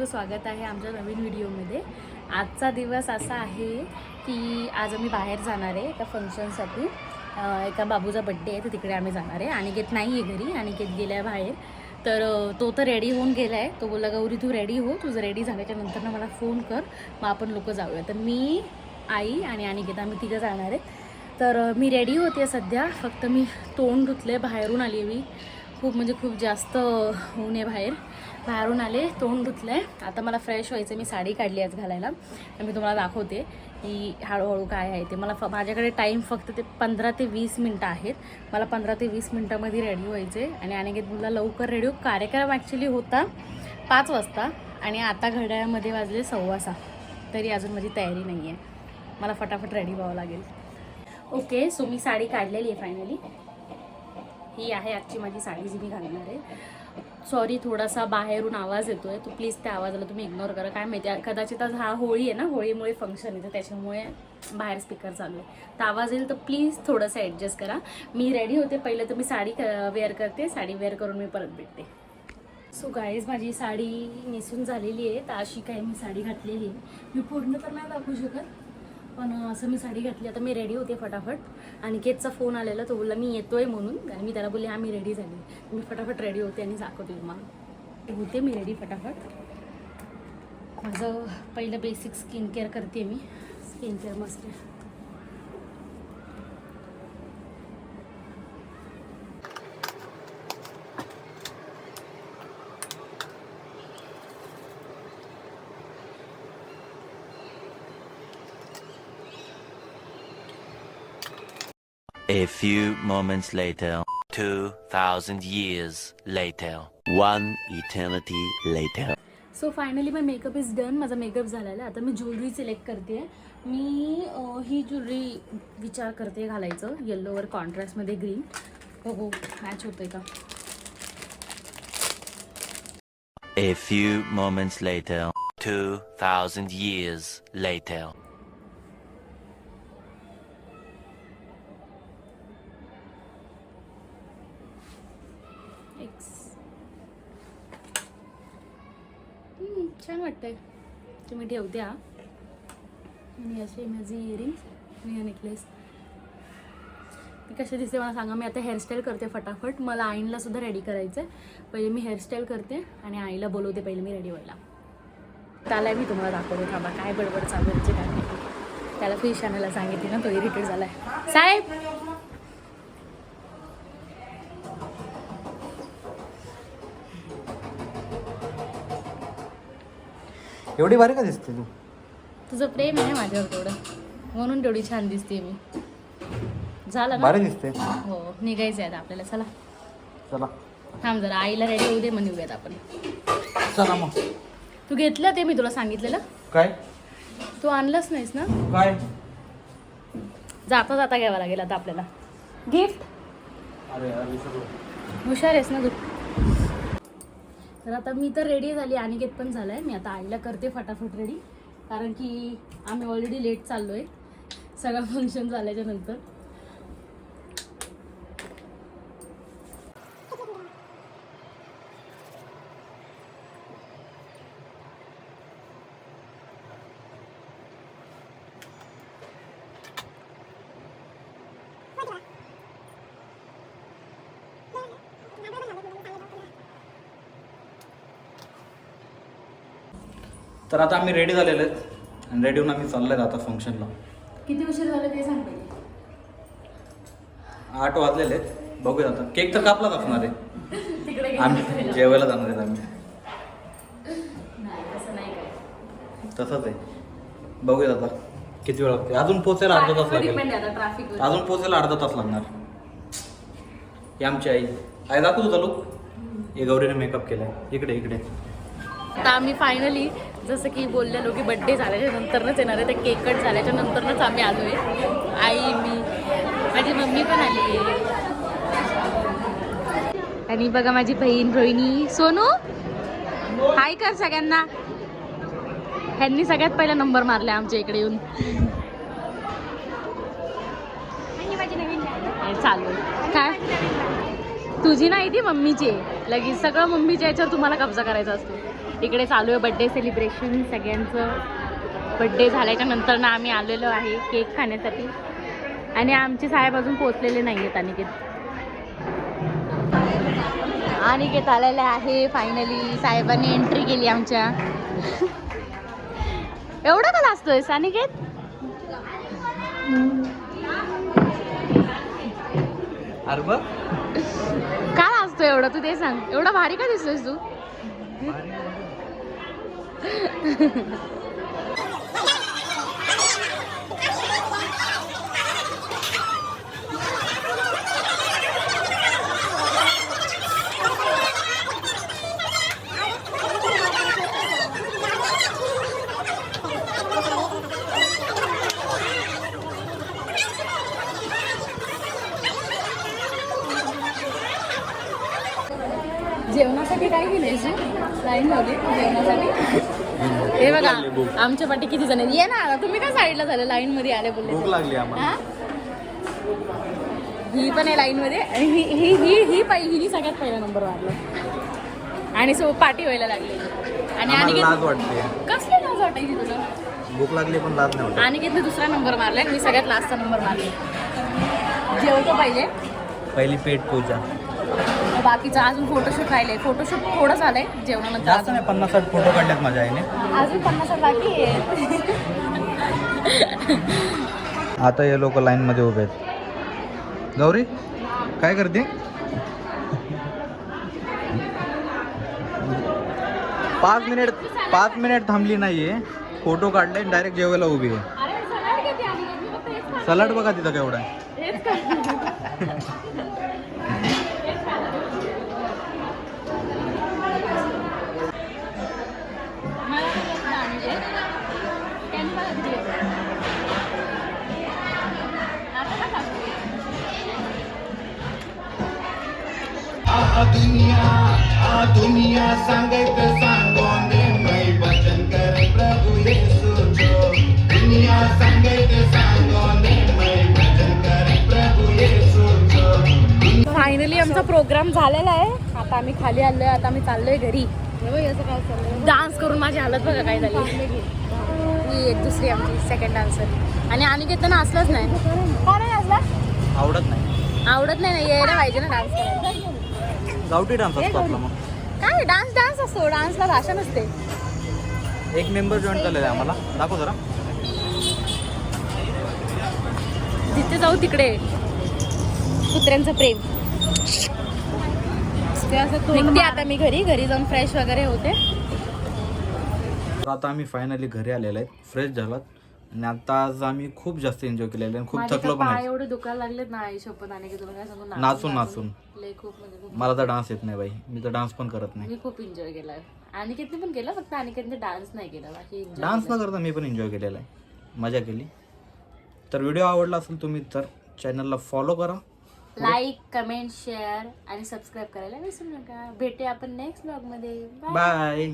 सर्वांचं स्वागत आहे आमच्या नवीन व्हिडिओमध्ये। आजचा दिवस असा आहे की आज आम्ही बाहेर जाणार आहे एका फंक्शनसाठी। एका बाबूचा बर्थडे आहे तर तिकडे आम्ही जाणार आहे। अनिकेत नाही आहे घरी, अनिकेत गेला आहे बाहेर। तर तो तर रेडी होऊन गेला आहे। तो बोलला गौरी तू रेडी हो, तुझं रेडी झाल्याच्या नंतर ना मला फोन कर, मग आपण लोक जाऊया। तर मी, आई आणि अनिकेत आम्ही तिघं जाणार आहे। तर मी रेडी होते सध्या, फक्त मी तोंड धुतले, बाहेरून आली मी। खूप जास्त ऊन आहे बाहेरून आले, तोंड धुतलं आहे। आता मला फ्रेश व्हायचं, मी साडी काढली आज घालायला। तर मी तुम्हाला दाखवते की हळूहळू काय आहे ते। माझ्याकडे टाईम फक्त ते 15 ते 20 मिनटं आहेत। मला 15 ते 20 मिनटामध्ये रेडी व्हायचे आणि अनिकेत बोलला लवकर रेडी हो। कार्यक्रम ॲक्च्युली होता 5 वाजता आणि आता घड्याळामध्ये वाजले 6:15, तरी अजून माझी तयारी नाही आहे। मला फटाफट रेडी व्हावं लागेल। ओके, सो मी साडी काढलेली आहे फायनली। ही आहे आजची माझी साडी जी मी घालणार आहे। सॉरी, थोडासा बाहेरून आवाज येतो आहे, तो प्लीज त्या आवाजाला तुम्ही इग्नोर करा। काय माहिती, कदाचित आज हा होळी आहे ना, होळीमुळे फंक्शन आहे तर त्याच्यामुळे बाहेर स्पीकर चालू आहे, तर आवाज येईल, तर प्लीज थोडंसं ॲडजस्ट करा। मी रेडी होते, पहिलं तर मी साडी वेअर करते, साडी वेअर करून मी परत भेटते। सो गाईज, माझी साडी नेसून झालेली आहे। तर अशी काही मी साडी घातलेली आहे। मी पूर्ण तर नाही दाखवू शकत, पण असं मी साडी घातली। आता मी रेडी होते फटाफट। अनिकेतचा फोन आलेला, तो बोलला मी येतोय म्हणून, आणि मी त्याला बोलले हां मी रेडी झाली। मी फटाफट रेडी होते आणि दाखवते तुम्हाला। होते मी रेडी फटाफट। माझं पहिलं बेसिक स्किन केअर करते मी। स्किन केअर मस्त आहे। A few moments later, 2000 years later, one eternity later. So finally my makeup is done. माझा मेकअप झालेला आहे। आता मी ज्वेलरी सिलेक्ट करते। मी ही ज्वेलरी विचार करते घालायचं, येल्लोवर कॉन्ट्रास्टमध्ये ग्रीन। हो मॅच होतंय का? A few moments later, 2000 years later. छान वाटतंय। तुम्ही ठेवते हा, आणि असे माझी इयरिंग्स आणि हा नेकलेस। मी कशा दिसते मला सांगा। मी आता हेअरस्टाईल करते फटाफट। मला आईला सुद्धा रेडी करायचं आहे। पहिले मी हेअरस्टाईल करते आणि आईला बोलवते पहिले मी रेडी व्हायला। त्याला मी तुम्हाला दाखवते, थांबा काय बडबड चालू आहे काय नाही। त्याला फिश आणायला सांगितली ना, तो इरिटेट झाला आहे। साहेब, एवढी भारी का दिसते तू? तुझं प्रेम आहे माझ्यावर तेवढं, म्हणून तेवढी छान दिसते मी। झालं ना? भारी दिसते। हो, निघायचं आहे आपल्याला। चला चला, थांब जरा, आईला रेडी होऊ दे, मग निघूयात आपण। चला मग। तू घेतलं ते मी तुला सांगितलेलं? काय? तू आणलंच नाहीस ना? काय? जाता जाता घ्यावं लागेल आता आपल्याला गिफ्ट। अरे हुशार आहेस ना तू। तर आता मी तर रेडी झाली, अनिकेत पण झालाय। मी आता आईला करते फटाफट रेडी, कारण की आम्ही ऑलरेडी लेट चाललोय सगळं फंक्शन झाल्याच्या नंतर। तर आता आम्ही रेडी झालेलो आहेत आणि रेडी होऊन आम्ही चाललोय आता फंक्शनला। किती उशीर झालं ते सांग पहिले। 8 वाजलेले आहेत, बघूया आता। केक तर कापलाच असणार आहे। तिकडे आम्ही जेवायला जाणार आहेत आम्ही। नाही तसं नाही काय, तसंच आहे, बघूया आता किती वेळ लागते। अजून पोचायला अर्धा तास लागेल। ट्रॅफिक अजून पोचायला अर्धा तास लागणार। ही आमची आई। आई दाखव तुझा लुक। हे गौरीने मेकअप केलाय। इकडे इकडे। आता आम्ही फायनली, जसं की बोललेलो की बड्डे झाल्याच्या नंतरच येणार आहे, तर केक कट झाल्याच्या नंतरच आम्ही आलो आहे। आई, मी, माझी मम्मी पण आली आहे, आणि बघा माझी बहीण रोहिणी। सोनू हाय कर सगळ्यांना। ह्यांनी सगळ्यात पहिला नंबर मारला आमच्या इकडे येऊन। चालू काय तुझी नाही ती मम्मीची, लगेच सगळं मम्मीच्या याच्यावर तुम्हाला कब्जा करायचा असतो। इकडे चालू आहे बड्डे सेलिब्रेशन सगळ्यांचं. बड्डे झाल्याच्या नंतर ना आम्ही आलेलो आहे केक खाण्यासाठी आणि आमचे साहेब अजून पोचलेले नाही आहेत. अनिकेत आलेले आहे फायनली. साहेबांनी एंट्री केली आमच्या. एवढं का लाजतोय अनिकेत? अरे बघ का लाजतोय एवढं तू ते सांग. एवढा भारी का दिसतोयस तू? जेवणासाठी काय केलंयस लाईन लावली जेवणासाठी? हे बघा आमच्या पाठी किती जण आहेत. ये ना तुम्ही काय साईडला झालं लाईन मध्ये आले बोलले. भूक लागली आम्हाला. ही पण आहे लाईन मध्ये आणि हिने सगळ्यात पहिला नंबर मारला आणि सो पार्टी व्हायला लागली. आणि आम्हाला अनिकेत लाज वाटते. कसली लाज वाटायची तुला? भूक लागली पण लाज नाही वाटत. अनिकेतने दुसरा नंबर मारलाय मी सगळ्यात लास्टचा नंबर मारला. जेवतो पाहिजे. पहिली पेट पूजा. बाकीचं अजून फोटोशूट राहिलंय. फोटोशूट थोडं झालंय जेवणानंतर. जास्त नाही 50-60 फोटो काढल्यात माझ्या आईने. अजून 50 बाकी आहे. आता हे लोक लाईन मध्ये उभे आहेत. गौरी काय करते? 5 मिनिट थांबली नाहीये. फोटो काढले डायरेक्ट जेवायला उभी आहे. सलाड बघा तिथं केवढा आहे. दुनिया संगत सांगोने मैं वचन कर प्रभु यीशु जो. दुनिया संगत सांगोने मैं वचन कर प्रभु यीशु जो. फायनली आमचा प्रोग्राम झालेला आहे. आता आम्ही खाली आलोय. आता आम्ही चाललोय घरी. डान्स करून माझी हालत बघा काय झाली. ही एक दुसरी आमची सेकंड डान्सर. आणि अनिकेत नाचलाच नाही. का नाही नाचला? आवडत नाही. आवडत नाही ना. यायला पाहिजे ना डान्स करायला. गावठी डान्स असतो आपला. मग काय डान्स असतो. डान्सला भाषा नसते. एक मेंबर जॉईन केलेला आहे आम्हाला. दाखव जरा. जिथे जाऊ तिकडे कुत्र्यांचं प्रेम. निघते आता मी घरी जाऊन फ्रेश वगैरे होते. तर आता आम्ही फायनली घरी आलेलो आहे. फ्रेश झालात आणि आता आज आम्ही खूप जास्त एन्जॉय केलेलं आहे. खूप थकलो पण आहे. एवढे दुखायला लागलेत ना आई शपथ. आणि तुला काय सांगू नाचून लय खूप म्हणजे खूप. मला तर डान्स येत नाही बाई. मी तर डान्स पण करत नाही. मी खूप एन्जॉय केलाय. अनिकेतने पण केलं. फक्त अनिकेतने डान्स नाही केला. बाकी डान्स न करता मी पण एन्जॉय केलेला आहे. मजा केली. तर व्हिडिओ आवडला असेल तुम्ही तर चॅनलला फॉलो करा. लाईक कमेंट शेअर आणि सबस्क्राईब करायला विसरू नका. भेटूया आपण नेक्स्ट ब्लॉग मध्ये. बाय.